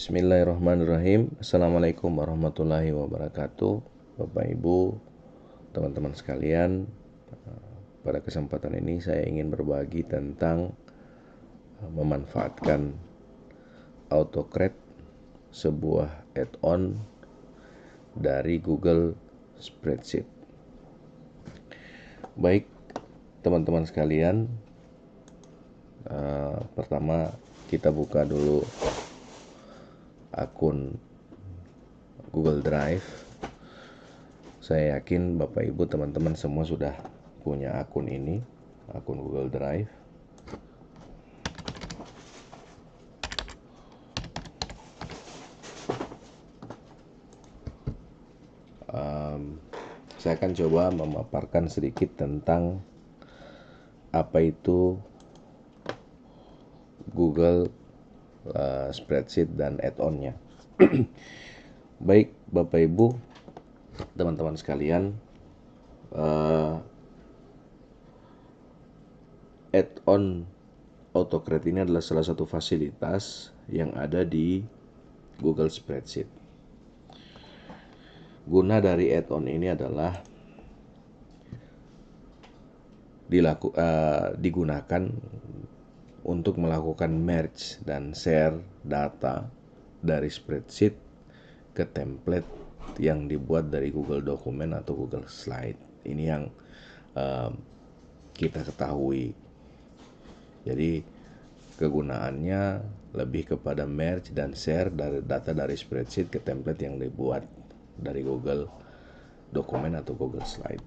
Bismillahirrahmanirrahim. Assalamualaikum warahmatullahi wabarakatuh. Bapak Ibu, teman-teman sekalian, pada kesempatan ini saya ingin berbagi tentang memanfaatkan AutoCred, sebuah add-on dari Google Spreadsheet. Baik, teman-teman sekalian, pertama kita buka dulu akun Google Drive. Saya yakin Bapak Ibu teman-teman semua sudah punya akun ini, akun Google Drive. Saya akan coba memaparkan sedikit tentang apa itu Google Spreadsheet dan add-onnya. Baik Bapak Ibu, teman-teman sekalian, add-on AutoCred ini adalah salah satu fasilitas yang ada di Google Spreadsheet. Guna dari add-on ini adalah digunakan untuk melakukan merge dan share data dari spreadsheet ke template yang dibuat dari Google Dokumen atau Google Slide. Ini yang kita ketahui. Jadi kegunaannya lebih kepada merge dan share dari data dari spreadsheet ke template yang dibuat dari Google Dokumen atau Google Slide.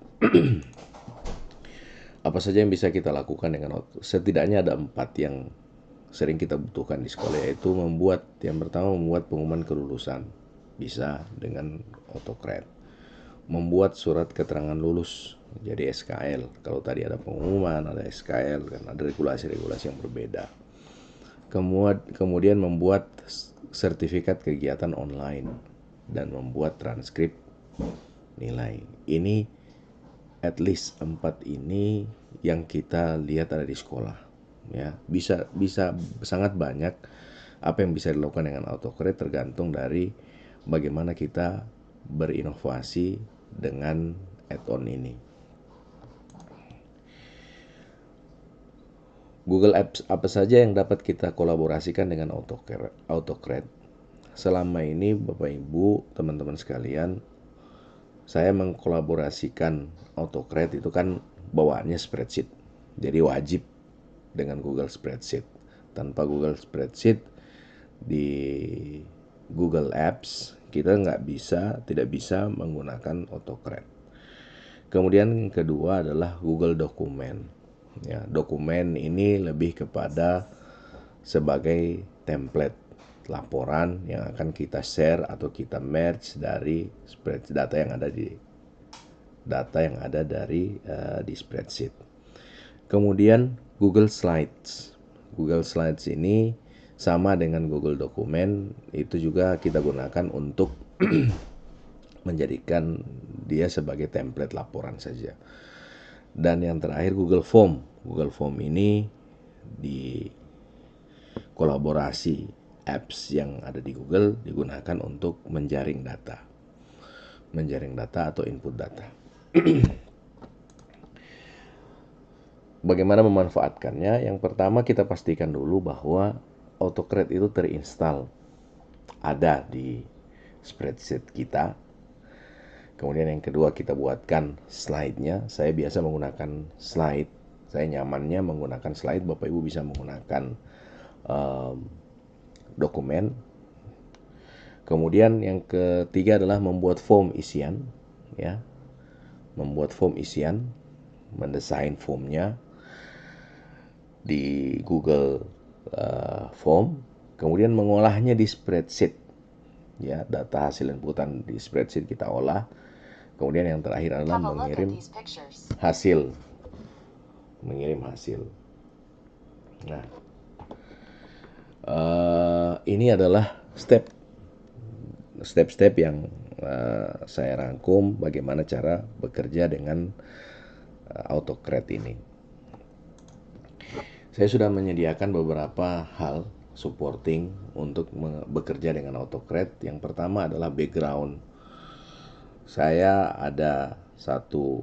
Apa saja yang bisa kita lakukan dengan setidaknya ada 4 yang sering kita butuhkan di sekolah, yaitu yang pertama membuat pengumuman kelulusan, bisa dengan AutoCred. Membuat surat keterangan lulus, jadi SKL. Kalau tadi ada pengumuman, ada SKL, kan ada regulasi-regulasi yang berbeda. Kemudian membuat sertifikat kegiatan online dan membuat transkrip nilai. Ini at least 4 ini yang kita lihat ada di sekolah. Ya, bisa sangat banyak apa yang bisa dilakukan dengan AutoCred, tergantung dari bagaimana kita berinovasi dengan add-on ini. Google Apps apa saja yang dapat kita kolaborasikan dengan AutoCred? Selama ini Bapak Ibu, teman-teman sekalian, saya mengkolaborasikan AutoCred itu kan bawaannya spreadsheet. Jadi wajib dengan Google Spreadsheet. Tanpa Google Spreadsheet di Google Apps kita tidak bisa menggunakan AutoCred. Kemudian yang kedua adalah Google Dokumen. Ya, dokumen ini lebih kepada sebagai template laporan yang akan kita share atau kita merge dari spreadsheet data yang ada dari di spreadsheet. Kemudian Google Slides. Google Slides ini sama dengan Google Dokumen, itu juga kita gunakan untuk menjadikan dia sebagai template laporan saja. Dan yang terakhir Google Form. Google Form ini di kolaborasi apps yang ada di Google digunakan untuk menjaring data atau input data. Bagaimana memanfaatkannya? Yang pertama kita pastikan dulu bahwa AutoCred itu terinstall, ada di spreadsheet kita. Kemudian yang kedua kita buatkan slide-nya. Saya biasa menggunakan slide. Saya nyamannya menggunakan slide. Bapak Ibu bisa menggunakan dokumen. Kemudian yang ketiga adalah membuat form isian, ya. Membuat form isian, mendesain formnya di Google Form, kemudian mengolahnya di spreadsheet. Ya, data hasil inputan di spreadsheet kita olah. Kemudian yang terakhir adalah mengirim hasil. Nah, ini adalah step-step yang saya rangkum bagaimana cara bekerja dengan AutoCred ini. Saya sudah menyediakan beberapa hal supporting untuk bekerja dengan AutoCAD. Yang pertama adalah background. Saya ada satu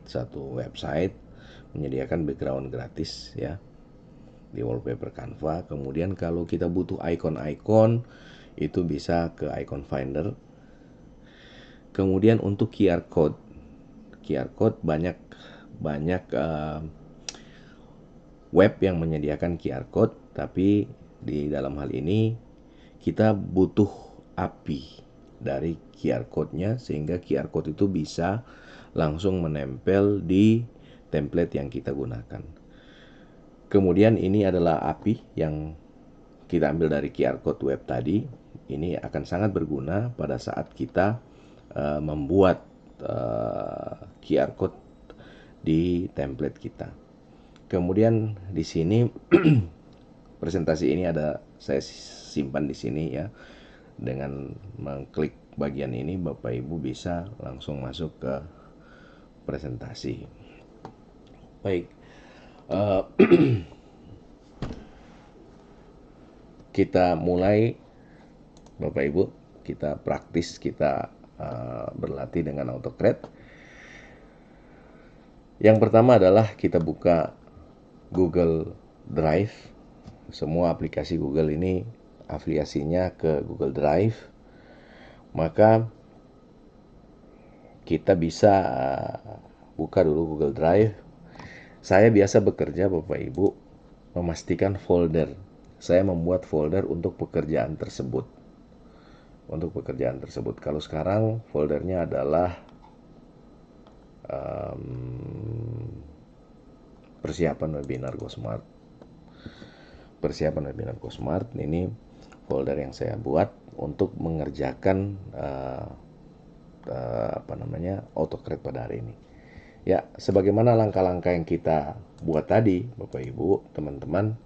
satu website menyediakan background gratis ya di wallpaper Canva. Kemudian kalau kita butuh icon-icon itu bisa ke icon finder. Kemudian untuk QR code banyak web yang menyediakan QR code, tapi di dalam hal ini kita butuh API dari QR code-nya sehingga QR code itu bisa langsung menempel di template yang kita gunakan. Kemudian ini adalah API yang kita ambil dari QR code web tadi. Ini akan sangat berguna pada saat kita membuat QR code di template kita. Kemudian di sini presentasi ini saya simpan di sini ya. Dengan mengklik bagian ini Bapak Ibu bisa langsung masuk ke presentasi. Baik. Kita mulai Bapak Ibu, kita praktis, kita berlatih dengan AutoCAD. Yang pertama adalah kita buka Google Drive. Semua aplikasi Google ini afiliasinya ke Google Drive. Maka kita bisa buka dulu Google Drive. Saya biasa bekerja Bapak Ibu memastikan folder. Saya membuat folder untuk pekerjaan tersebut. Kalau sekarang foldernya adalah persiapan webinar GoSmart. Ini folder yang saya buat untuk mengerjakan AutoCAD pada hari ini. Ya, sebagaimana langkah-langkah yang kita buat tadi, Bapak Ibu, teman-teman,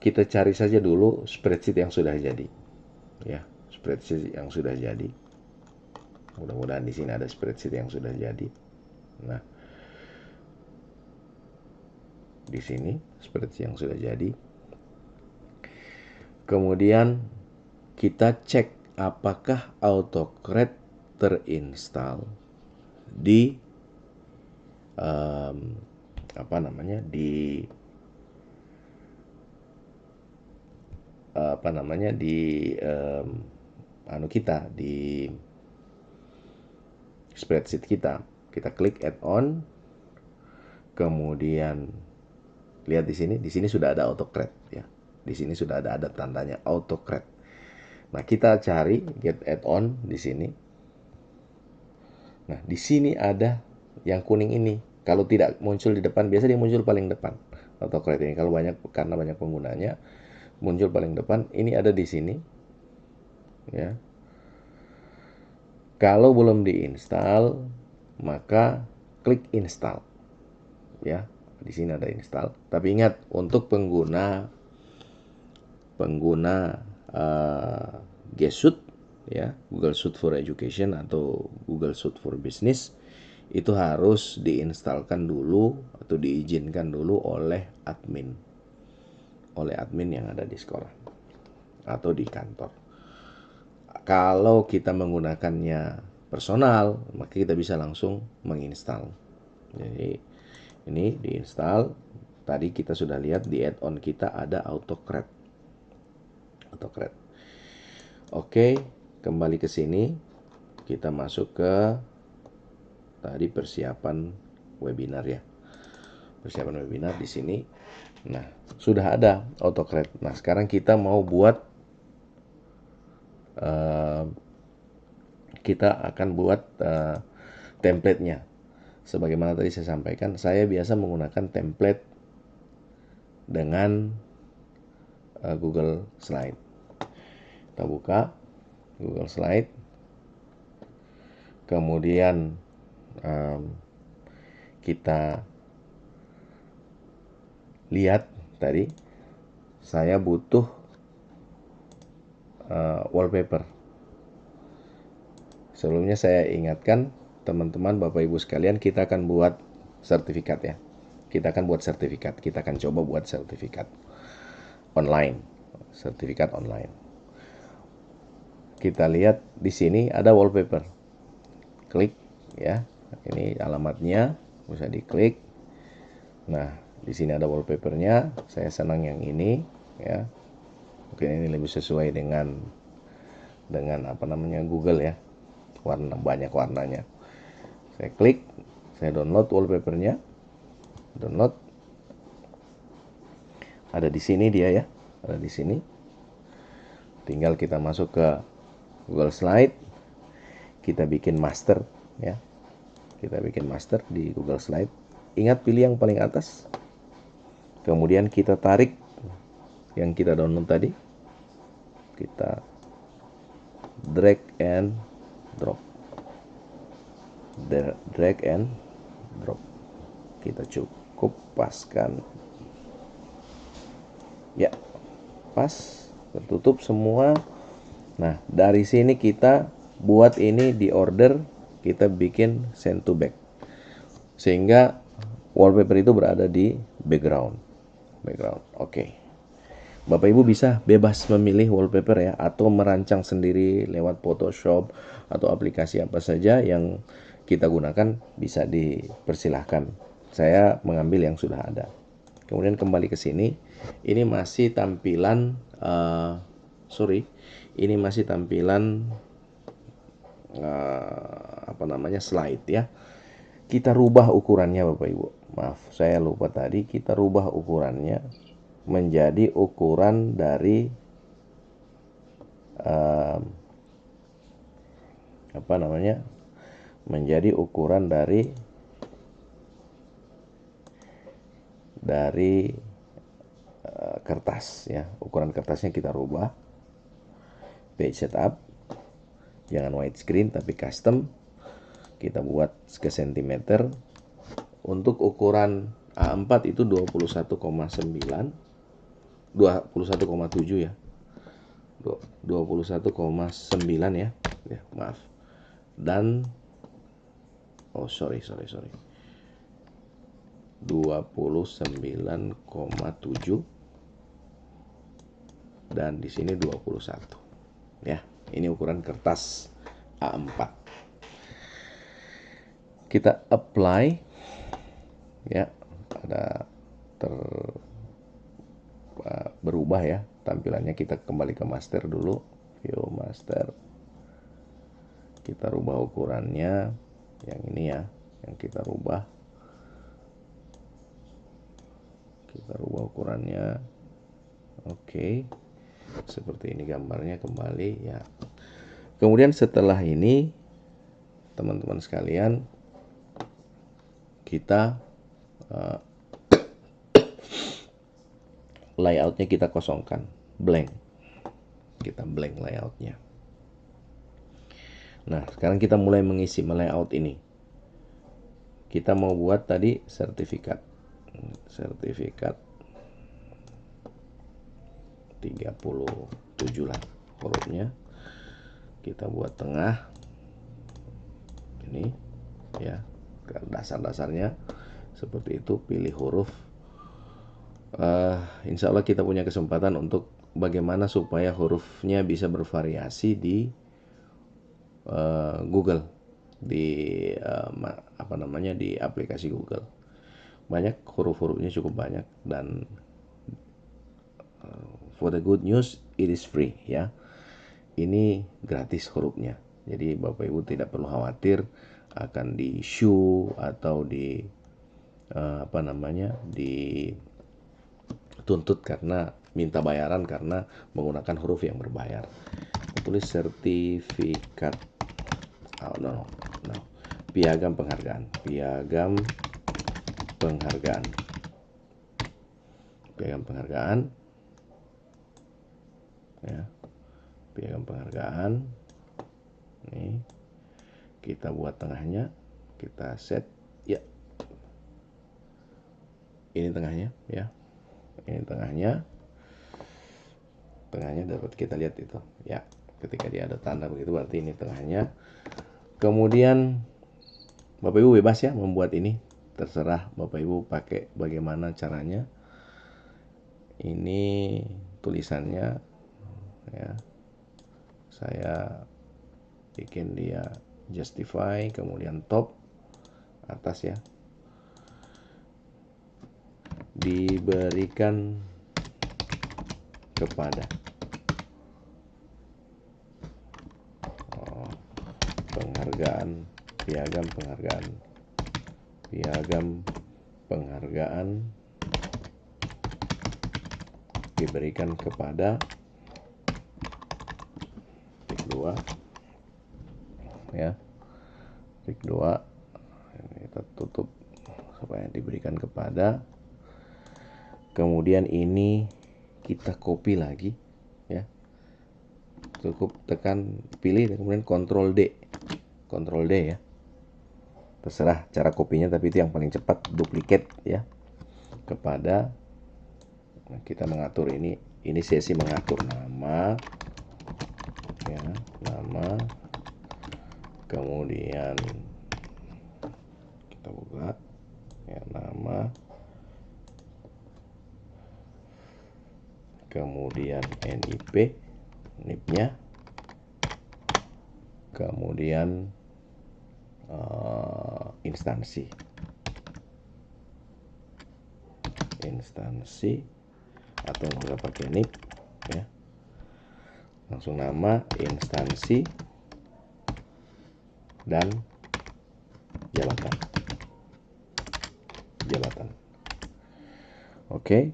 kita cari saja dulu spreadsheet yang sudah jadi. Ya, spreadsheet yang sudah jadi. Mudah-mudahan di sini ada spreadsheet yang sudah jadi. Nah, di sini spreadsheet yang sudah jadi. Kemudian kita cek apakah AutoCAD terinstall di di spreadsheet kita. Kita klik add-on, kemudian lihat di sini sudah ada AutoCAD ya. Di sini sudah ada tandanya AutoCAD. Nah, kita cari get add-on di sini. Nah, di sini ada yang kuning ini. Kalau tidak muncul di depan, biasa dia muncul paling depan. AutoCAD ini karena banyak penggunanya muncul paling depan. Ini ada di sini. Ya. Kalau belum diinstal, maka klik install. Ya, di sini ada install. Tapi ingat untuk pengguna G Suite ya, Google Suite for Education atau Google Suite for Business itu harus diinstalkan dulu atau diizinkan dulu oleh admin yang ada di sekolah atau di kantor. Kalau kita menggunakannya personal, maka kita bisa langsung menginstal. Jadi ini diinstal. Tadi kita sudah lihat di add-on kita ada AutoCAD. Oke, kembali ke sini. Kita masuk ke tadi persiapan webinar ya. Persiapan webinar di sini. Nah, sudah ada AutoCAD. Nah, sekarang kita mau buat kita akan buat template-nya. Sebagaimana tadi saya sampaikan, saya biasa menggunakan template dengan Google Slide. Kita buka Google Slide. Kemudian kita lihat tadi saya butuh wallpaper. Sebelumnya saya ingatkan teman-teman Bapak Ibu sekalian, kita akan buat sertifikat ya. kita akan buat sertifikat. Kita akan coba buat sertifikat online. Sertifikat online. Kita lihat di sini ada wallpaper. Klik ya. Ini alamatnya, bisa diklik. Nah, di sini ada wallpapernya. Saya senang yang ini ya. Mungkin ini lebih sesuai dengan apa namanya Google ya. Banyak warnanya. Saya klik, saya download wallpapernya. Download. Ada di sini dia ya. Ada di sini. Tinggal kita masuk ke Google Slide. Kita bikin master ya. Kita bikin master di Google Slide. Ingat pilih yang paling atas. Kemudian kita tarik yang kita download tadi. Kita drag and drop. Drag and drop. Kita cukup paskan. Ya, pas, tertutup semua. Nah, dari sini kita buat ini di order, kita bikin send to back. Sehingga wallpaper itu berada di background. Oke. Bapak Ibu bisa bebas memilih wallpaper ya, atau merancang sendiri lewat Photoshop atau aplikasi apa saja yang kita gunakan, bisa dipersilahkan. Saya mengambil yang sudah ada. Kemudian kembali ke sini. Ini masih tampilan ini masih tampilan slide ya. Kita rubah ukurannya Bapak Ibu. Maaf, saya lupa tadi, kita rubah ukurannya menjadi ukuran dari menjadi ukuran dari kertas ya. Ukuran kertasnya kita rubah. Page setup, jangan widescreen tapi custom. Kita buat ke sentimeter. Untuk ukuran A4 itu 21,7 ya. 21,9 ya. Ya, maaf. Dan 29,7 dan di sini 21. Ya, ini ukuran kertas A4. Kita apply ya, ada berubah ya tampilannya. Kita kembali ke master dulu, view master. Kita rubah ukurannya yang ini ya, yang kita rubah. Kita rubah ukurannya. Oke. Seperti ini gambarnya kembali ya. Kemudian setelah ini teman-teman sekalian, kita layoutnya kita kosongkan, blank. Kita blank layoutnya. Nah, sekarang kita mulai mengisi layout ini. Kita mau buat tadi sertifikat 37 lah hurufnya. Kita buat tengah ini ya, dasar-dasarnya seperti itu. Pilih huruf. Insya Allah kita punya kesempatan untuk bagaimana supaya hurufnya bisa bervariasi di Google, di di aplikasi Google. Banyak huruf-hurufnya, cukup banyak. Dan for the good news, it is free ya. Ini gratis hurufnya. Jadi Bapak Ibu tidak perlu khawatir akan di issue atau dituntut karena minta bayaran karena menggunakan huruf yang berbayar. Tulis sertifikat. Piagam penghargaan. Piagam penghargaan. Ya. Piagam penghargaan. Nih. Kita buat tengahnya, kita set ya. Ini tengahnya ya. Ini tengahnya. Tengahnya dapat kita lihat itu ya. Ketika dia ada tanda begitu berarti ini tengahnya. Kemudian Bapak Ibu bebas ya membuat ini. terserah Bapak Ibu pakai bagaimana caranya. Ini tulisannya ya, saya bikin dia justify, kemudian top atas ya, diberikan kepada penghargaan, piagam penghargaan diberikan kepada tik 2 ya, tik 2 ini kita tutup supaya diberikan kepada. Kemudian ini kita copy lagi ya, cukup tekan pilih kemudian Ctrl D ya, terserah cara kopinya, tapi itu yang paling cepat, duplicate ya, kepada. Nah, kita mengatur ini sesi mengatur nama ya, nama, kemudian kita buka ya, nama, kemudian NIP-nya, kemudian instansi atau nggak pakai NIP ya, langsung nama, instansi, dan jabatan. Oke,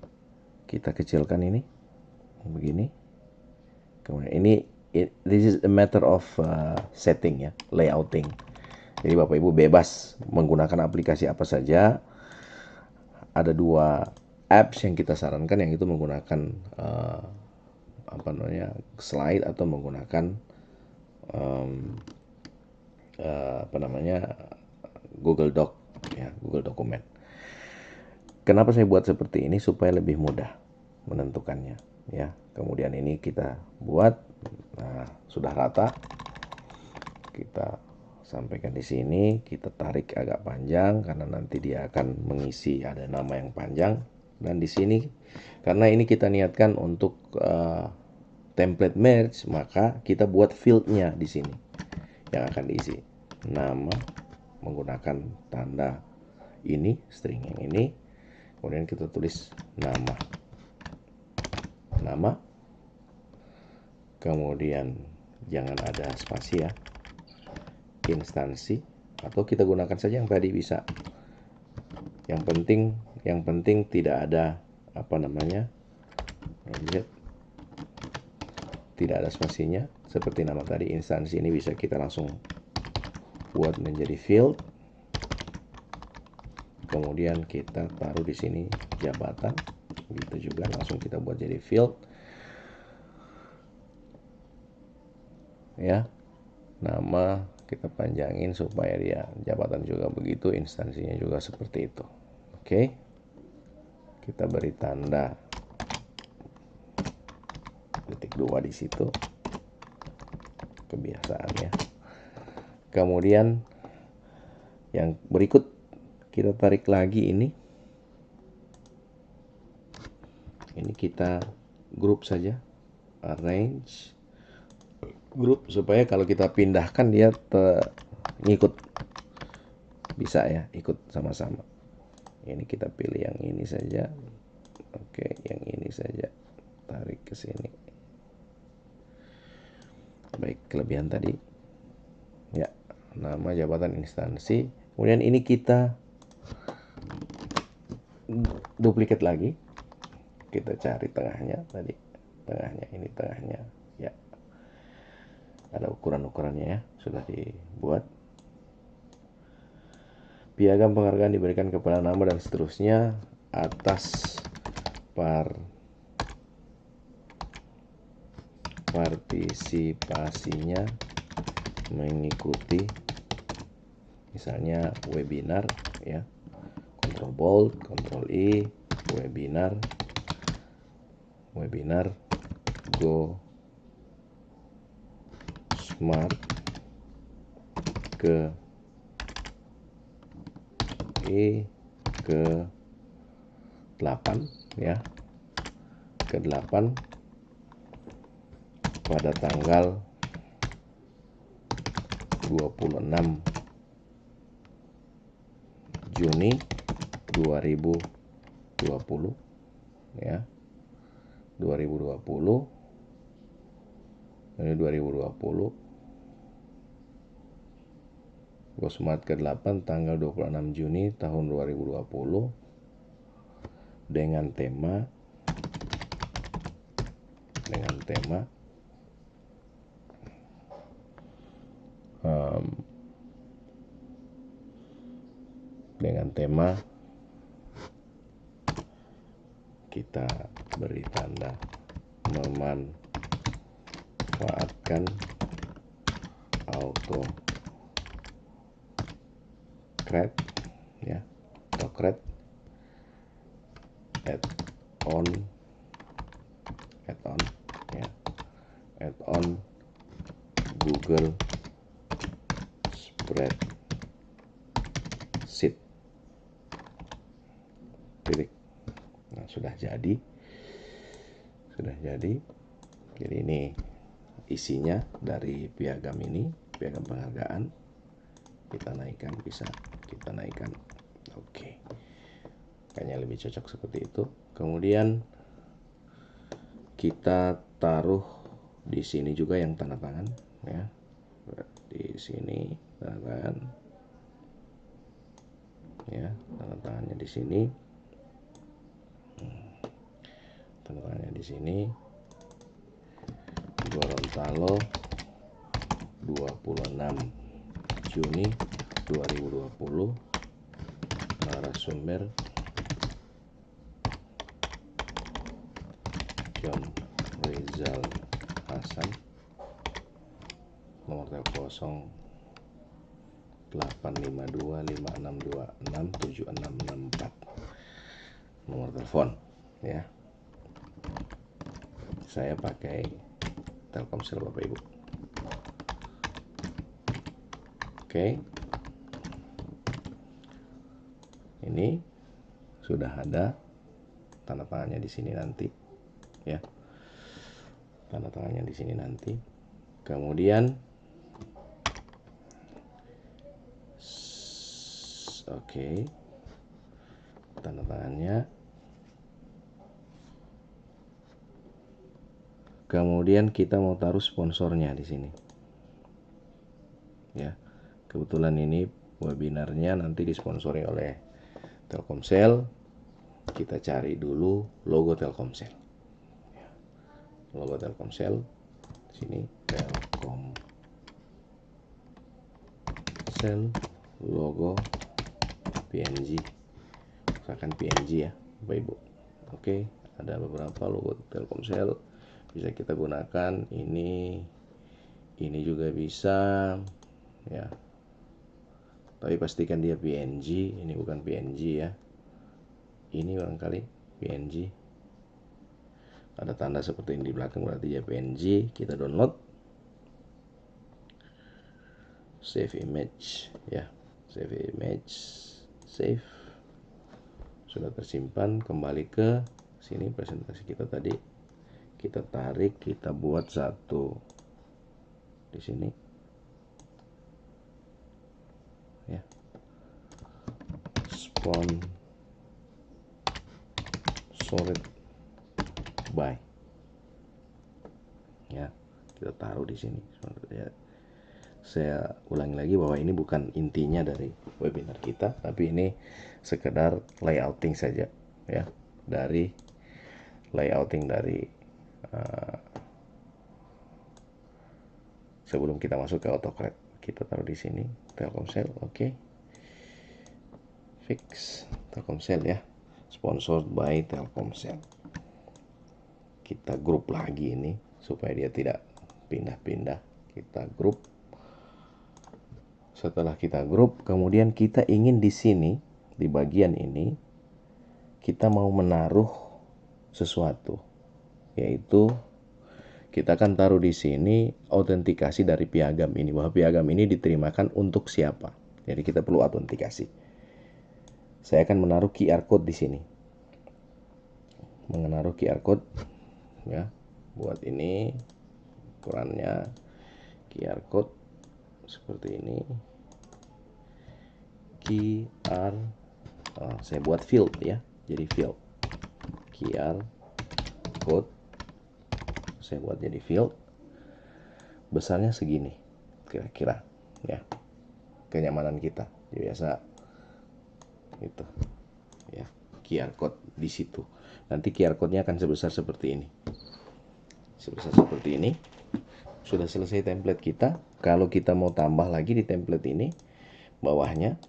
kita kecilkan ini begini. Kemudian this is a matter of setting ya, layouting. Jadi Bapak Ibu bebas menggunakan aplikasi apa saja. Ada 2 apps yang kita sarankan, yang itu menggunakan slide atau menggunakan Google Doc ya, Google Dokumen. Kenapa saya buat seperti ini? Supaya lebih mudah menentukannya ya. Kemudian ini kita buat, nah sudah rata, kita sampaikan di sini, kita tarik agak panjang karena nanti dia akan mengisi ada nama yang panjang. Dan di sini karena ini kita niatkan untuk template merge, maka kita buat fieldnya di sini yang akan diisi nama menggunakan tanda ini, string yang ini. Kemudian kita tulis nama, kemudian jangan ada spasi ya, instansi, atau kita gunakan saja yang tadi bisa. Yang penting tidak ada tidak ada spasinya, seperti nama tadi. Instansi ini bisa kita langsung buat menjadi field. Kemudian kita taruh di sini jabatan, gitu juga langsung kita buat jadi field ya. Nama kita panjangin supaya dia jabatan juga begitu, instansinya juga seperti itu. Oke, kita beri tanda titik 2 di situ, kebiasaan ya. Kemudian yang berikut kita tarik lagi ini kita grup saja, arrange grup, supaya kalau kita pindahkan dia ngikut, bisa ya, ikut sama-sama. Ini kita pilih yang ini saja. Oke, yang ini saja, tarik ke sini. Baik, kelebihan tadi ya, nama, jabatan, instansi. Kemudian ini kita duplicate lagi, kita cari tengahnya tadi, ini tengahnya ya, ada ukurannya ya, sudah dibuat. Piagam penghargaan diberikan kepada nama dan seterusnya atas partisipasinya mengikuti misalnya webinar ya, Ctrl Bold, Ctrl I, webinar Go Smart ke Januari ke 8 ya, ke 8 pada tanggal 26 Juni 2020 ya. 2020 ini 2020 Gosmart ke-8 tanggal 26 Juni tahun 2020 dengan tema kita beri tanda memanfaatkan AutoCAD ya, AutoCAD add-on ya, add-on Google Spreadsheet. Nah, sudah jadi. Jadi ini isinya dari piagam ini, piagam penghargaan. Bisa kita naikkan. Oke. Kayaknya lebih cocok seperti itu. Kemudian kita taruh di sini juga yang tanda tangan ya. Di sini tanda tangan. Ya, tanda tangannya di sini. Tanda tangannya di sini. Gorontalo 26 Juni 2020. Narasumber John Rizal Hasan. Nomor telepon 085256267664. Nomor telepon ya. Saya pakai Telkomsel Bapak Ibu. Oke. Ini sudah ada tanda tangannya di sini nanti ya. Tanda tangannya di sini nanti. Kemudian oke. Tanda tangannya. Kemudian kita mau taruh sponsornya di sini. Ya. Kebetulan ini webinarnya nanti disponsori oleh Telkomsel. Kita cari dulu logo Telkomsel. Logo Telkomsel di sini, Telkomsel, logo PNG. Misalkan PNG ya, Bapak Ibu. Oke, ada beberapa logo Telkomsel bisa kita gunakan. Ini juga bisa ya. Tapi pastikan dia PNG, ini bukan PNG ya. Ini barangkali PNG. Ada tanda seperti ini di belakang, berarti dia PNG. Kita download. Save image ya. Save image. Save. Sudah tersimpan. Kembali ke sini presentasi kita tadi. Kita tarik, kita buat satu di sini. Ya. Sponsored by ya, kita taruh di sini ya. Saya ulangi lagi bahwa ini bukan intinya dari webinar kita, tapi ini sekedar layouting saja ya, dari layouting dari sebelum kita masuk ke AutoCAD. Kita taruh di sini Telkomsel. Oke. Fix Telkomsel ya, sponsored by Telkomsel. Kita grup lagi ini supaya dia tidak pindah-pindah. Kita grup. Setelah kita grup, kemudian kita ingin di sini, di bagian ini, kita mau menaruh sesuatu, yaitu kita akan taruh di sini autentikasi dari piagam ini, bahwa piagam ini diterimakan untuk siapa. Jadi kita perlu autentikasi. saya akan menaruh QR code di sini. Menaruh QR code ya. Buat ini ukurannya QR code seperti ini. QR saya buat field ya. Jadi field QR code saya buat jadi field. Besarnya segini kira-kira ya. Kenyamanan kita. Biasa itu ya, QR code di situ. Nanti QR code-nya akan sebesar seperti ini. Sebesar seperti ini. Sudah selesai template kita. Kalau kita mau tambah lagi di template ini, bawahnya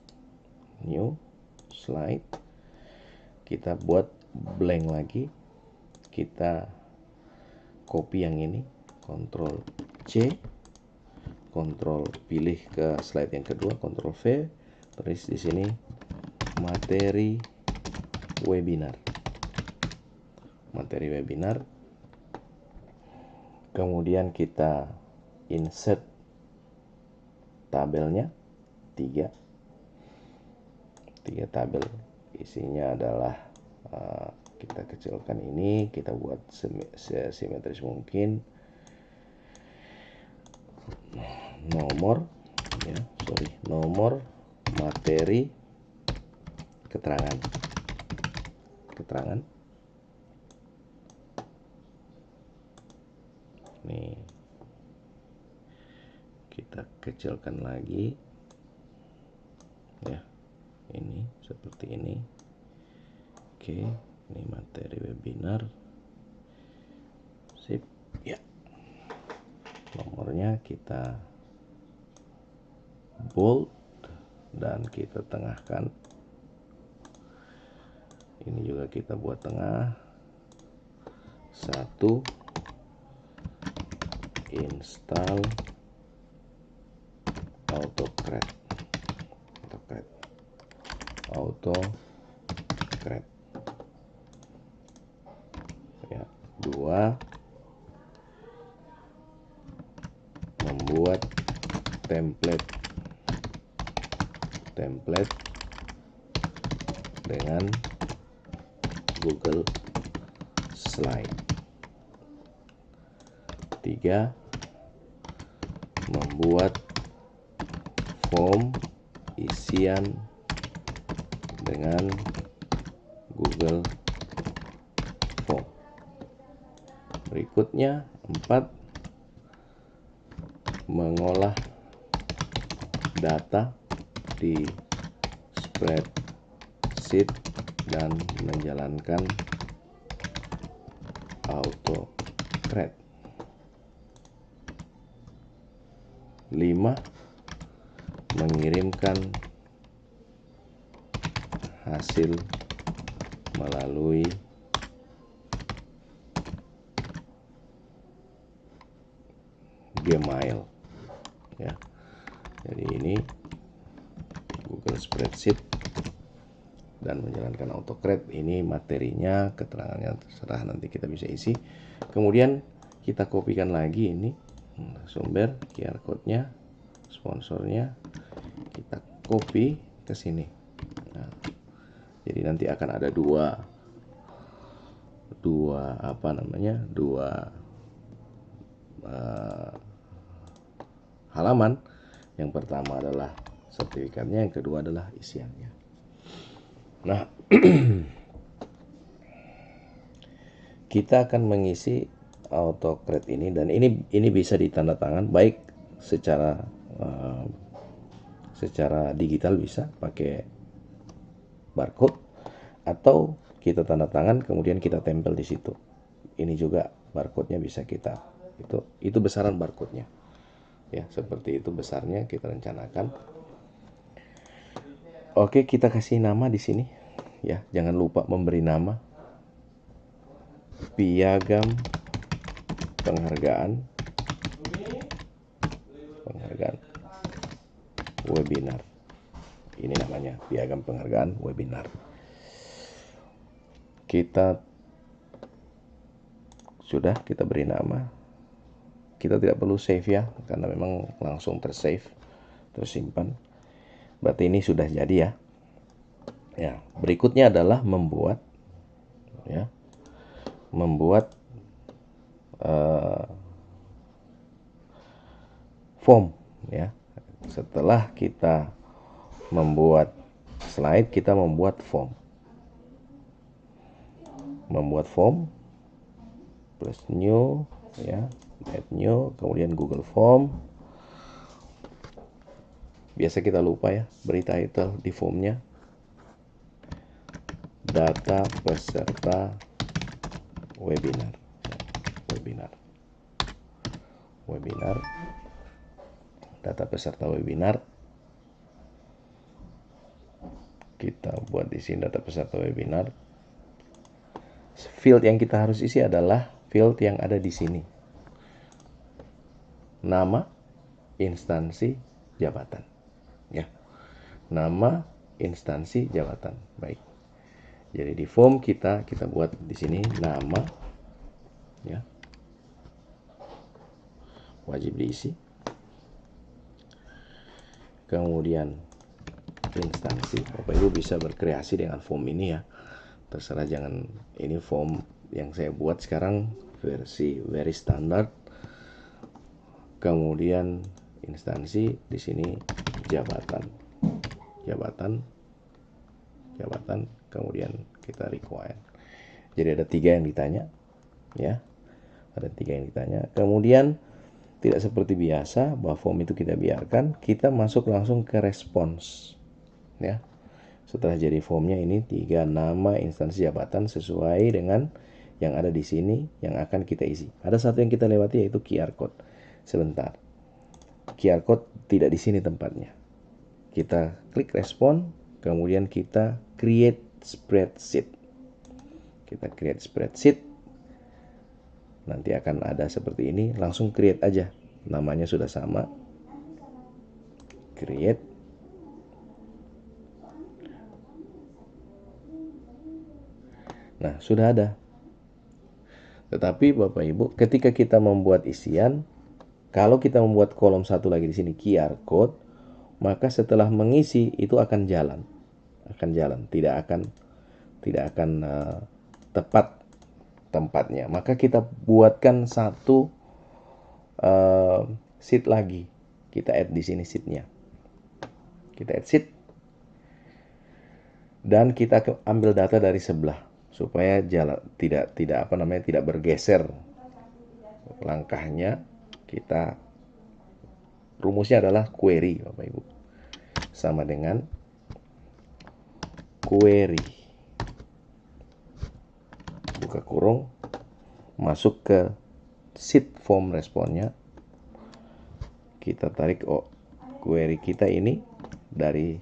new slide, kita buat blank lagi. Kita copy yang ini, Ctrl C, Ctrl pilih ke slide yang kedua, Ctrl V, tulis di sini materi webinar. Materi webinar. Kemudian kita insert tabelnya 3 tabel. Isinya adalah kita kecilkan ini, kita buat simetris mungkin. Nomor ya, nomor, materi, keterangan. Nih, kita kecilkan lagi ya, ini seperti ini. Oke, ini materi webinar, sip ya. Nomornya kita bold dan kita tengahkan. Ini juga kita buat tengah. 1, install AutoCAD. Ya, 2, membuat template dengan Google Slide. 3, membuat form isian dengan Google Form. Berikutnya 4, mengolah data di spreadsheet dan menjalankan AutoCAD. 5, mengirimkan hasil melalui Gmail ya. Jadi ini Google Spreadsheet dan menjalankan AutoCAD. Ini materinya, keterangannya terserah, nanti kita bisa isi. Kemudian kita kopikan lagi ini sumber QR code-nya, sponsornya, kita copy ke sini. Nah, jadi nanti akan ada dua halaman. Yang pertama adalah sertifikatnya, yang kedua adalah isiannya. Nah, kita akan mengisi AutoCAD ini, dan ini bisa ditandatangan baik secara digital, bisa pakai barcode, atau kita tanda tangan kemudian kita tempel di situ. Ini juga barcode-nya bisa kita itu besaran barcode-nya ya, seperti itu besarnya kita rencanakan. Oke, kita kasih nama di sini ya, jangan lupa memberi nama. Piagam penghargaan webinar. Ini namanya piagam penghargaan webinar. Kita beri nama. Kita tidak perlu save ya, karena memang langsung tersimpan. Berarti ini sudah jadi ya. Ya, berikutnya adalah membuat form ya. Setelah kita membuat slide, kita membuat form. Plus new ya, add new, kemudian Google Form. Biasa kita lupa ya, beri title di formnya data peserta webinar. Data peserta webinar. Kita buat di sini data peserta webinar. Field yang kita harus isi adalah field yang ada di sini. Nama, instansi, jabatan. Ya. Nama, instansi, jabatan. Baik. Jadi di form kita buat di sini nama ya. Wajib diisi. Kemudian instansi. Bapak Ibu bisa berkreasi dengan form ini ya. Terserah, jangan, ini form yang saya buat sekarang versi very standard. Kemudian instansi di sini jabatan, kemudian kita require. Jadi ada 3 yang ditanya ya. Ada 3 yang ditanya. Kemudian tidak seperti biasa bahwa form itu kita biarkan, kita masuk langsung ke respons ya. Setelah jadi formnya ini 3 nama, instansi, jabatan sesuai dengan yang ada di sini yang akan kita isi. Ada satu yang kita lewati yaitu QR code. Sebentar. QR code tidak di sini tempatnya. Kita klik respon, kemudian kita create spreadsheet. Nanti akan ada seperti ini, langsung create aja. Namanya sudah sama. Create. Nah, sudah ada. Tetapi Bapak Ibu, ketika kita membuat isian, kalau kita membuat kolom satu lagi di sini QR code, maka setelah mengisi itu akan jalan. Tidak akan tepat tempatnya. Maka kita buatkan satu sheet lagi. Kita add di sini sheetnya. Kita add sheet dan kita ambil data dari sebelah supaya jalan tidak bergeser langkahnya. Kita rumusnya adalah query Bapak Ibu, sama dengan query buka kurung masuk ke sheet form responnya. Kita tarik query kita ini dari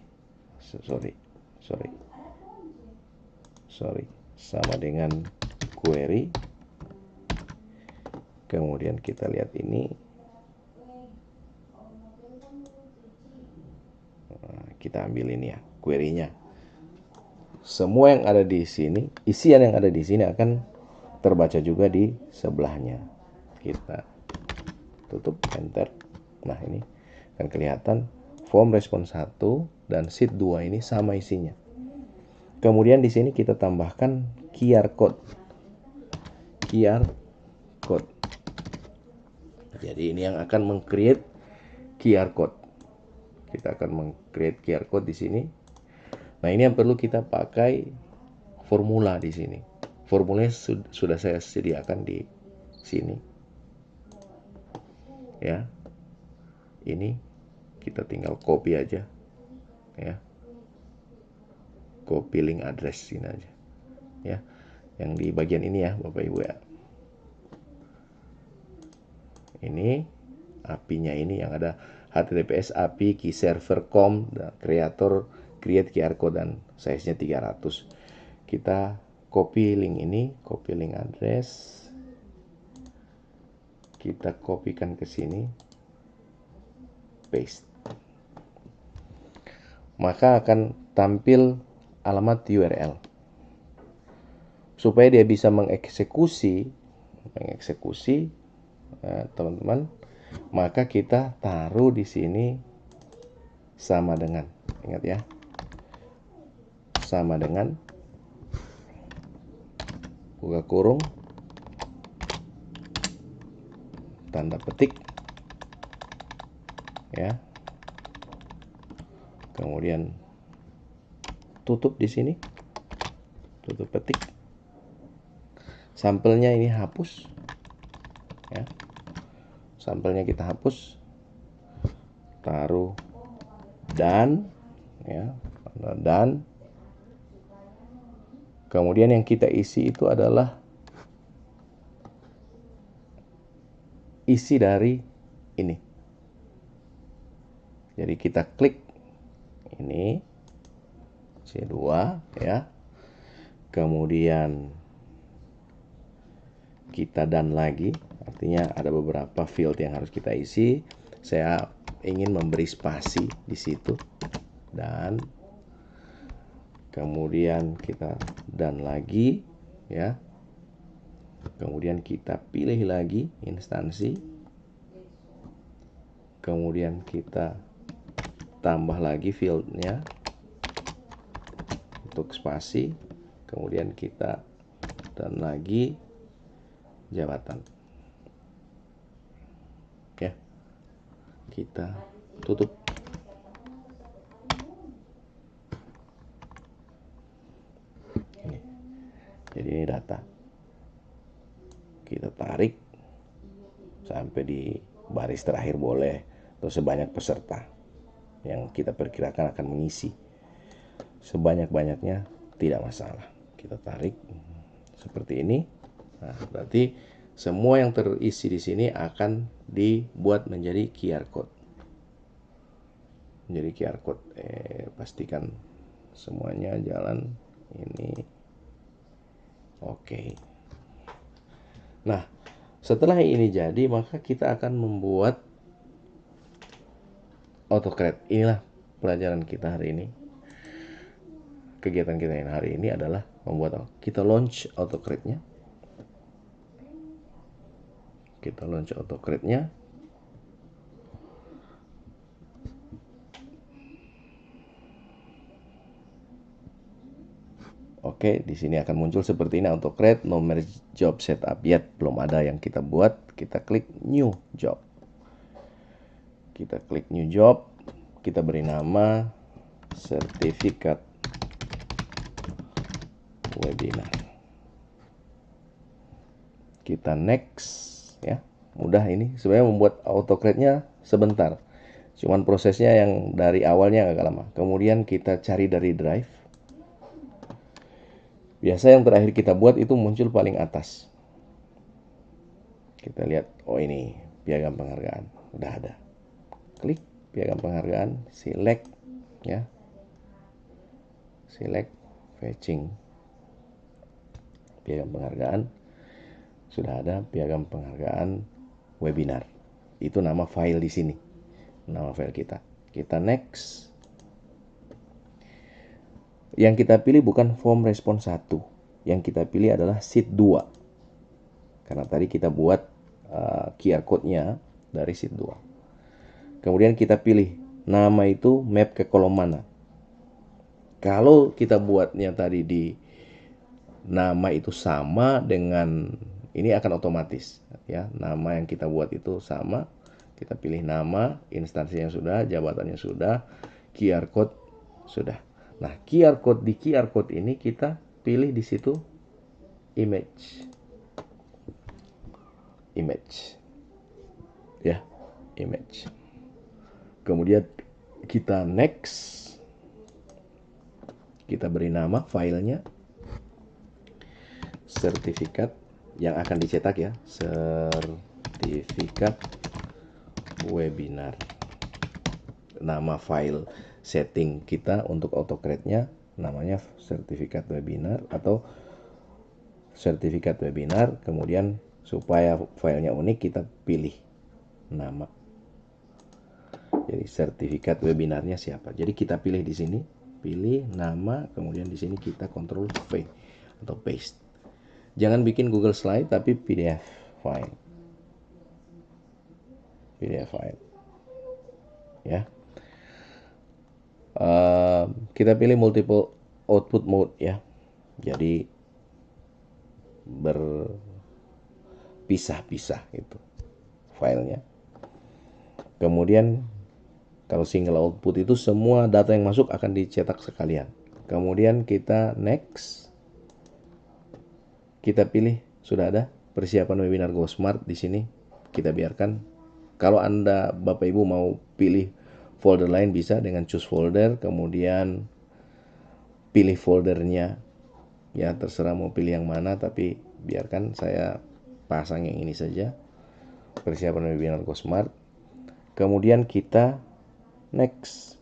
sama dengan query. Kemudian kita lihat ini, kita ambil ini ya, query-nya. Semua yang ada di sini, isian yang ada di sini akan terbaca juga di sebelahnya. Kita tutup, enter. Nah, ini akan kelihatan form respon 1 dan sheet 2 ini sama isinya. Kemudian di sini kita tambahkan QR code. Jadi ini yang akan meng-create QR code. Kita akan meng-create QR code di sini. Nah, ini yang perlu kita pakai formula di sini. Formulanya sudah saya sediakan di sini. Ya. Ini kita tinggal copy aja. Ya. Copy link address sini aja. Ya. Yang di bagian ini ya, Bapak Ibu ya. Ini API-nya ini yang ada HTTPS API key server com creator create QR code dan size-nya 300. Kita copy link ini, copy link address. Kita kopikan ke sini. Paste. Maka akan tampil alamat URL. Supaya dia bisa mengeksekusi teman-teman, maka kita taruh di sini sama dengan, ingat ya, sama dengan buka kurung, tanda petik, ya. Kemudian tutup di sini, tutup petik. Sampelnya ini hapus, ya. Sampelnya kita hapus, taruh dan, ya, dan. Kemudian yang kita isi itu adalah isi dari ini. Jadi kita klik ini C2, ya. Kemudian kita dan lagi, artinya ada beberapa field yang harus kita isi. Saya ingin memberi spasi di situ, dan kemudian kita dan lagi, ya. Kemudian kita pilih lagi instansi, kemudian kita tambah lagi fieldnya untuk spasi, kemudian kita dan lagi jabatan, ya. Kita tutup. Ini. Jadi ini data. Kita tarik sampai di baris terakhir boleh, atau sebanyak peserta yang kita perkirakan akan mengisi. Sebanyak-banyaknya tidak masalah. Kita tarik seperti ini. Nah, berarti semua yang terisi di sini akan dibuat menjadi QR code. Menjadi QR code. Pastikan semuanya jalan ini. Oke. Nah, setelah ini jadi, maka kita akan membuat AutoCAD. Inilah pelajaran kita hari ini. Kegiatan kita yang hari ini adalah membuat, kita launch AutoCAD-nya. Kita launch AutoCAD-nya. Oke, di sini akan muncul seperti ini, AutoCAD, no merge job setup yet, belum ada yang kita buat. Kita klik new job. Kita klik new job, kita beri nama sertifikat webinar. Kita next, ya. Mudah ini. Sebenarnya membuat AutoCAD-nya sebentar. Cuman prosesnya yang dari awalnya agak lama. Kemudian kita cari dari drive. Biasa yang terakhir kita buat itu muncul paling atas. Kita lihat, oh ini piagam penghargaan, udah ada. Klik piagam penghargaan, select, ya. Select, fetching. Piagam penghargaan. Sudah ada piagam penghargaan webinar. Itu nama file di sini. Nama file kita. Kita next. Yang kita pilih bukan form respon 1. Yang kita pilih adalah sheet 2. Karena tadi kita buat QR code-nya dari sheet 2. Kemudian kita pilih nama itu map ke kolom mana. Kalau kita buatnya tadi di nama itu sama dengan ini, akan otomatis, ya. Nama yang kita buat itu sama. Kita pilih nama, instansinya sudah, jabatannya sudah, QR code sudah. Nah, QR code, di QR code ini kita pilih di situ image. Ya, image. Kemudian kita next. Kita beri nama filenya sertifikat yang akan dicetak, ya. Sertifikat webinar. Nama file setting kita untuk AutoCAD-nya namanya sertifikat webinar atau sertifikat webinar. Kemudian supaya filenya unik, kita pilih nama. Jadi sertifikat webinarnya siapa. Jadi kita pilih di sini, pilih nama, kemudian di sini kita Ctrl V atau paste. Jangan bikin Google Slide, tapi PDF file. PDF file. Ya. Kita pilih multiple output mode ya. Jadi berpisah-pisah itu filenya. Kemudian kalau single output itu semua data yang masuk akan dicetak sekalian. Kemudian kita next. Kita pilih sudah ada persiapan webinar Go Smart di sini. Kita biarkan. Kalau Anda Bapak Ibu mau pilih folder lain bisa dengan choose folder, kemudian pilih foldernya. Ya, terserah mau pilih yang mana, tapi biarkan saya pasang yang ini saja. Persiapan webinar Go Smart. Kemudian kita next.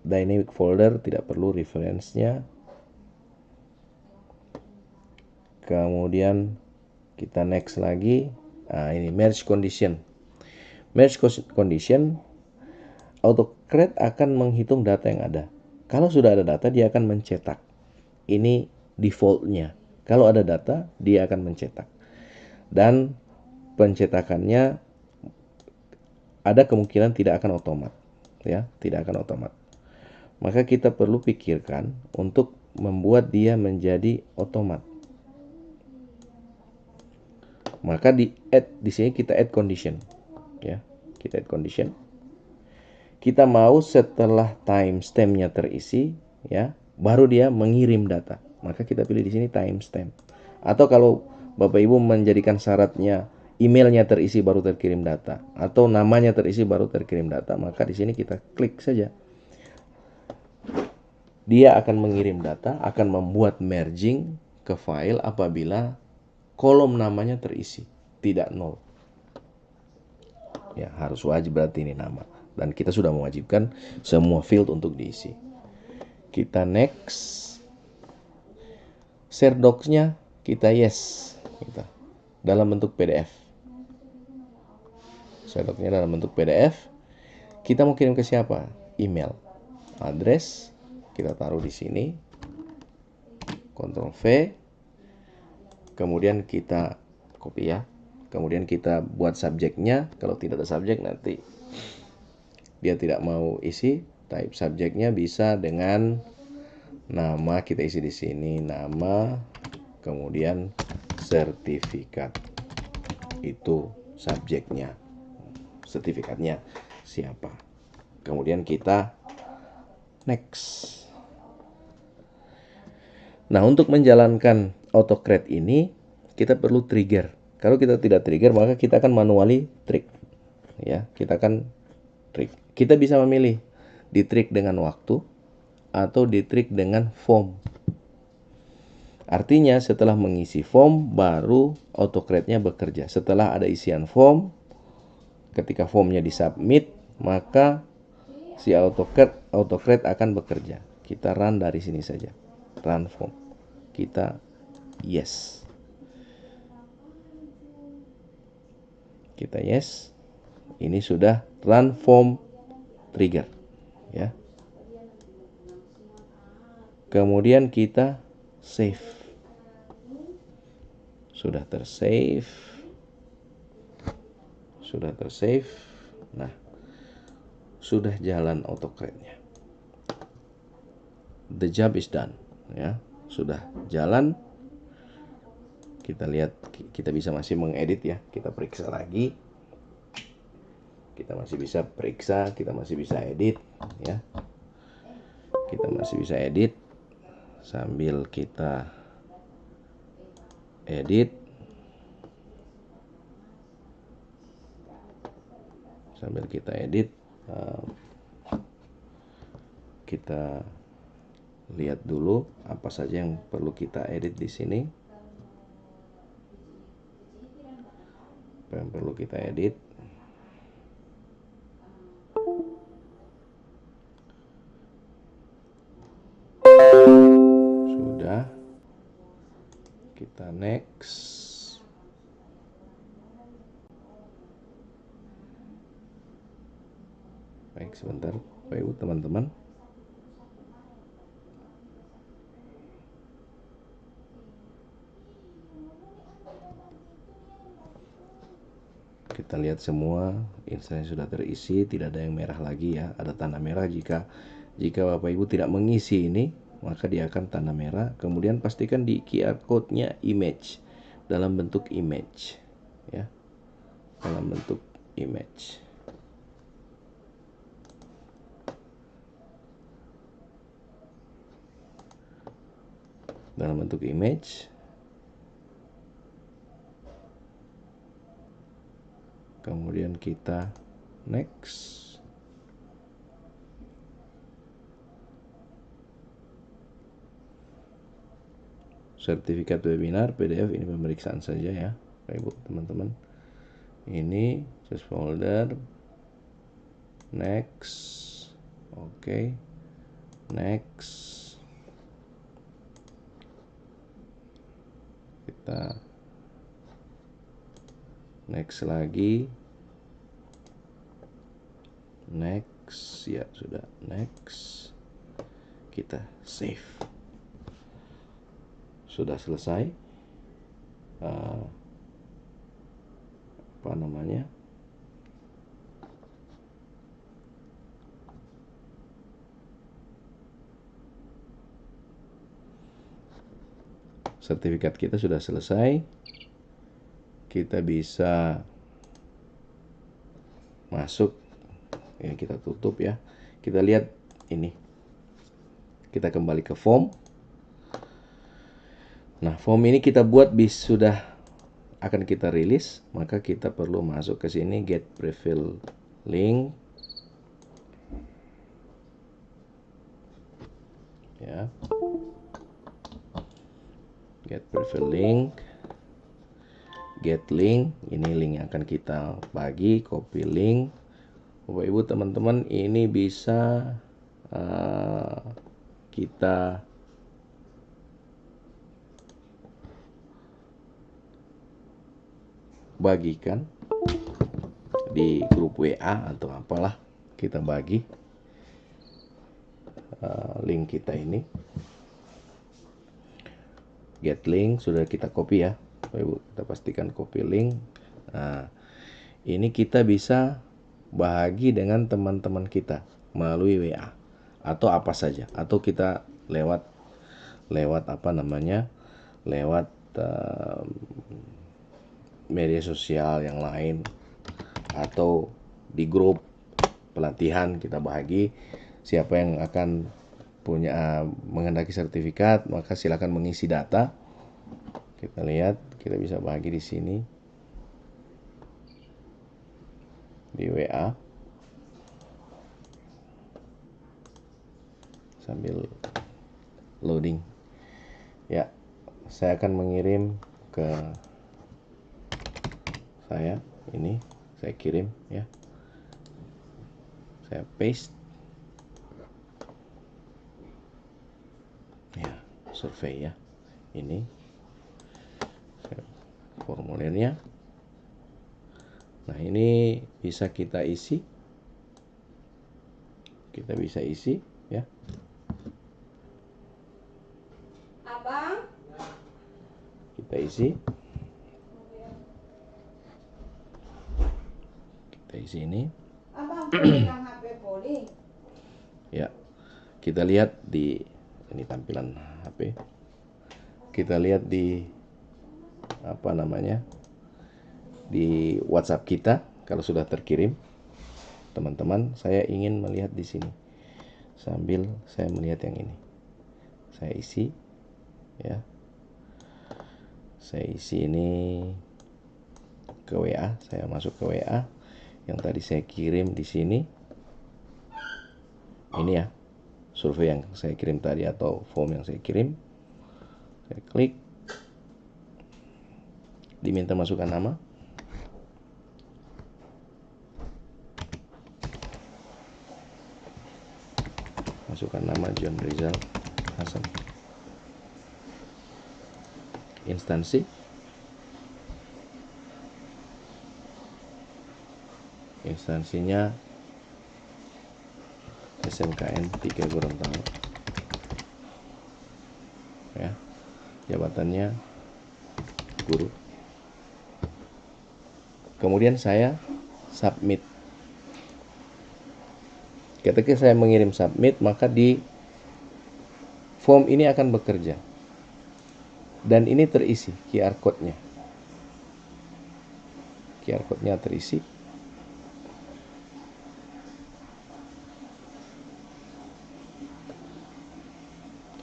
Dynamic folder tidak perlu reference-nya. Kemudian kita next lagi. Nah, ini merge condition. Merge condition, AutoCred akan menghitung data yang ada. Kalau sudah ada data, dia akan mencetak. Ini defaultnya. Kalau ada data, dia akan mencetak. Dan pencetakannya ada kemungkinan tidak akan otomat. Ya, tidak akan otomat. Maka kita perlu pikirkan untuk membuat dia menjadi otomat. Maka di sini kita add condition, ya. Kita add condition. Kita mau setelah timestamp-nya terisi, ya, baru dia mengirim data. Maka kita pilih di sini timestamp. Atau kalau Bapak Ibu menjadikan syaratnya emailnya terisi baru terkirim data, atau namanya terisi baru terkirim data, maka di sini kita klik saja. Dia akan mengirim data, akan membuat merging ke file apabila kolom namanya terisi, tidak nol. Ya, harus wajib berarti ini nama. Dan kita sudah mewajibkan semua field untuk diisi. Kita next. Share docs-nya kita yes. Dalam bentuk PDF. Share docs-nya dalam bentuk PDF. Kita mau kirim ke siapa? Email. Address kita taruh di sini. Ctrl V. Kemudian kita copy ya. Kemudian kita buat subjeknya. Kalau tidak ada subjek nanti dia tidak mau isi. Type subjeknya bisa dengan nama, kita isi di sini nama, kemudian sertifikat. Itu subjeknya. Sertifikatnya siapa. Kemudian kita next. Nah, untuk menjalankan AutoCred ini kita perlu trigger. Kalau kita tidak trigger, maka kita akan manually trig. Ya, kita akan trig. Kita bisa memilih di trig dengan waktu atau di trig dengan form. Artinya setelah mengisi form baru AutoCred-nya bekerja. Setelah ada isian form, ketika formnya disubmit, maka si AutoCred akan bekerja. Kita run dari sini saja. Run form. Kita yes. Kita yes. Ini sudah run form trigger, ya. Kemudian kita save. Sudah tersave. Nah, sudah jalan AutoCred-nya. The job is done, ya. Sudah jalan. Kita lihat, kita bisa masih mengedit ya. Kita periksa lagi. Kita masih bisa periksa, kita masih bisa edit, ya. Kita masih bisa edit sambil kita edit. Kita lihat dulu apa saja yang perlu kita edit di sini. Apa yang perlu kita edit? Sudah. Kita next. Baik, sebentar, Bapak Ibu teman-teman. Kita lihat semua instansi sudah terisi, tidak ada yang merah lagi ya. Ada tanda merah jika Jika Bapak Ibu tidak mengisi ini, maka dia akan tanda merah. Kemudian pastikan di QR code-nya image, dalam bentuk image, ya, dalam bentuk image. Dalam bentuk image. Kemudian kita next. Sertifikat webinar PDF, ini pemeriksaan saja ya Ibu teman-teman. Ini choose folder, next, oke, next, kita next lagi, next, ya sudah, next, kita save. Sudah selesai. Apa namanya? Sertifikat kita sudah selesai. Kita bisa masuk. Ya, kita tutup ya. Kita lihat ini. Kita kembali ke form. Nah, form ini kita buat sudah akan kita rilis, maka kita perlu masuk ke sini get prefill link. Ya. Get prefill link. Get link, ini link yang akan kita bagi, copy link. Bapak Ibu teman-teman, ini bisa kita bagikan di grup WA atau apalah, kita bagi link kita ini. Get link sudah kita copy ya Bapak Ibu, kita pastikan copy link. Nah, ini kita bisa bahagi dengan teman-teman kita melalui WA atau apa saja, atau kita lewat apa namanya, lewat media sosial yang lain, atau di grup pelatihan kita bahagi. Siapa yang akan punya menghendaki sertifikat, maka silakan mengisi data. Kita lihat, kita bisa bahagi di sini di WA sambil loading. Ya, saya akan mengirim ke saya ini, saya kirim ya, saya paste ya, survei ya, ini formulirnya. Nah, ini bisa kita isi, kita bisa isi ya. Abang, kita isi ini. abang pegang HP Poli. Ya, kita lihat di ini tampilan HP. Kita lihat di apa namanya, di WhatsApp kita kalau sudah terkirim. Teman-teman, saya ingin melihat di sini sambil saya melihat yang ini. Saya isi ya. Saya isi ini ke WA, saya masuk ke WA yang tadi saya kirim di sini. Ini ya, survei yang saya kirim tadi atau form yang saya kirim. Saya klik, diminta masukkan nama. Masukkan nama John Rizal Hasan. Instansi, instansinya SMKN 3 Gorontalo ya, jabatannya guru. Kemudian saya submit. Ketika saya mengirim submit, maka di form ini akan bekerja. Dan ini terisi QR code-nya. QR code-nya terisi.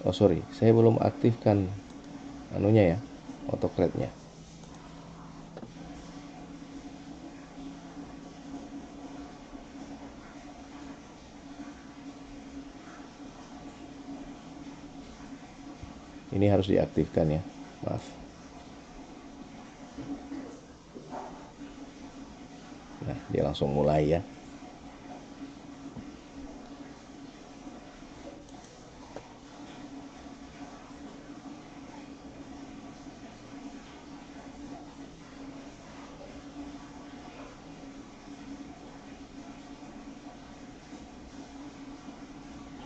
Oh sorry, saya belum aktifkan anunya ya, AutoCAD-nya. Ini harus diaktifkan ya, maaf. Nah, dia langsung mulai ya.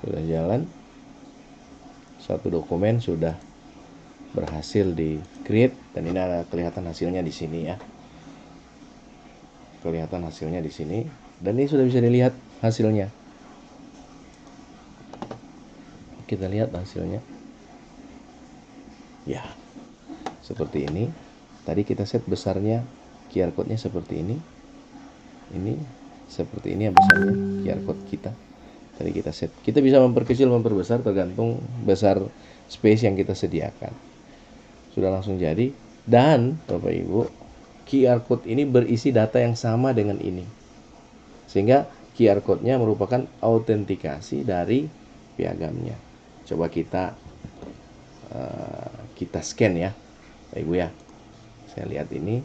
Sudah jalan. Satu dokumen sudah berhasil di create dan ini ada kelihatan hasilnya di sini ya. Kelihatan hasilnya di sini dan ini sudah bisa dilihat hasilnya. Kita lihat hasilnya. Ya. Seperti ini. Tadi kita set besarnya QR code-nya seperti ini. Ini seperti ini ya besarnya QR code kita. Tadi kita set. Kita bisa memperkecil, memperbesar tergantung besar space yang kita sediakan. Sudah langsung jadi. Dan Bapak Ibu, QR code ini berisi data yang sama dengan ini. Sehingga QR code-nya merupakan autentikasi dari piagamnya. Coba kita scan ya, Bapak Ibu ya. Saya lihat ini,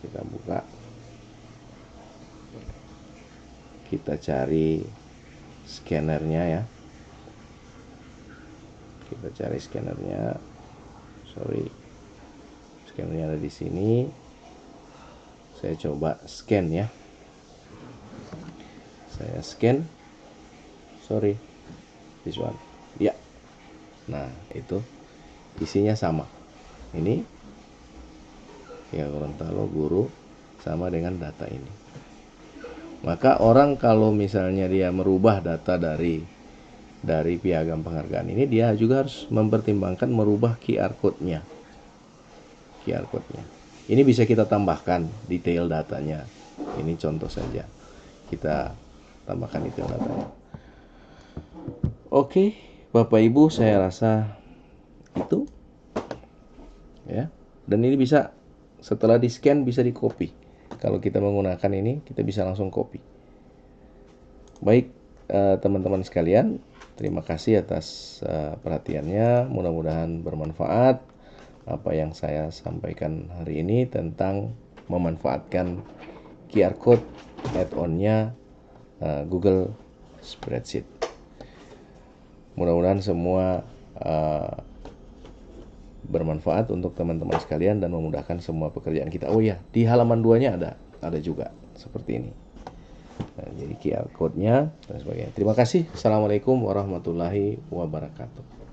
kita buka. Kita cari scannernya ya. Kita cari scannernya. Sorry. Scannernya ada di sini. Saya coba scan ya. Saya scan. Sorry. This one. Ya. Nah, itu isinya sama. Ini ya Gorontalo guru sama dengan data ini. Maka orang kalau misalnya dia merubah data dari piagam penghargaan ini, dia juga harus mempertimbangkan merubah QR code-nya. QR code-nya. Ini bisa kita tambahkan detail datanya. Ini contoh saja. Kita tambahkan detail datanya. Oke, Bapak Ibu, saya rasa itu ya. Dan ini bisa setelah di-scan bisa di-copy. Kalau kita menggunakan ini, kita bisa langsung copy. Baik, teman-teman sekalian, terima kasih atas perhatiannya. Mudah-mudahan bermanfaat apa yang saya sampaikan hari ini tentang memanfaatkan QR code add-on-nya Google Spreadsheet. Mudah-mudahan semua bermanfaat untuk teman-teman sekalian dan memudahkan semua pekerjaan kita. Oh ya, di halaman 2-nya ada juga seperti ini. Nah, jadi QR code-nya dan sebagainya. Terima kasih. Assalamualaikum warahmatullahi wabarakatuh.